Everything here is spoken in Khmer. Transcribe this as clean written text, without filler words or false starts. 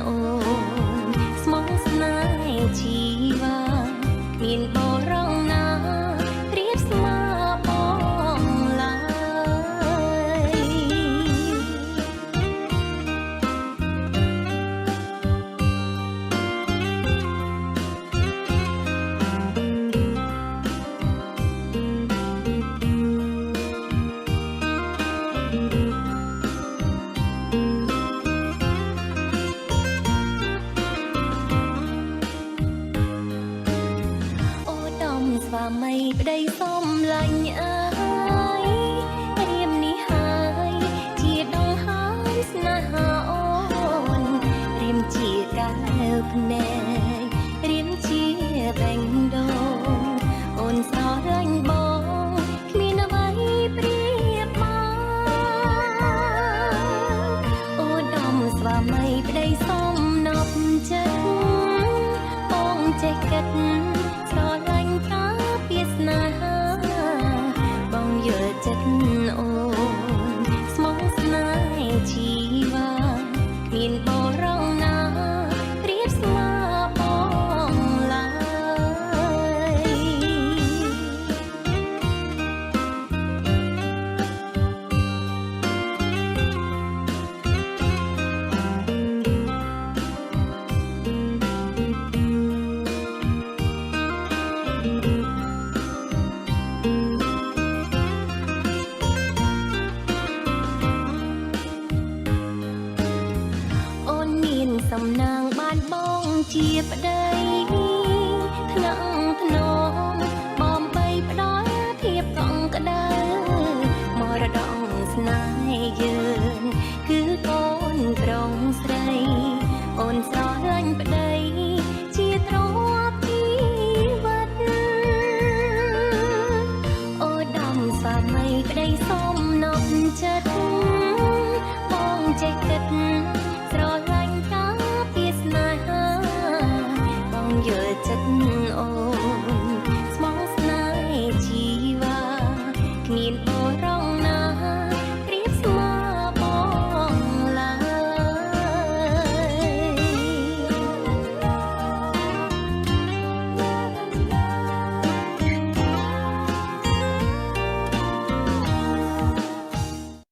អូនស្មងស្នេហ៍ជីវ៉ាគ្មានបរងណាប្រៀបស្មើបងឡើយស្វាមីប្តីសុំលាញ់អើយរៀមនេះហើយជាដងហើយស្នេហាអូនរៀមជាកែវភ្នែករៀមជាបេងដូងអូនស្រឡាញ់បងគ្មានអ្វីប្រៀបមកអូដំស្វាមីប្តីសុំនប់ចិត្តបងចេះគិតស្រឡាញ់ថាពីស្នេហាបងយល់ចិត្តអូនស្មងស្នេហ៍ជីវ៉ាគ្មានបរងណាប្រៀបស្មើបងឡើយសំណាងបានបងជាប្តី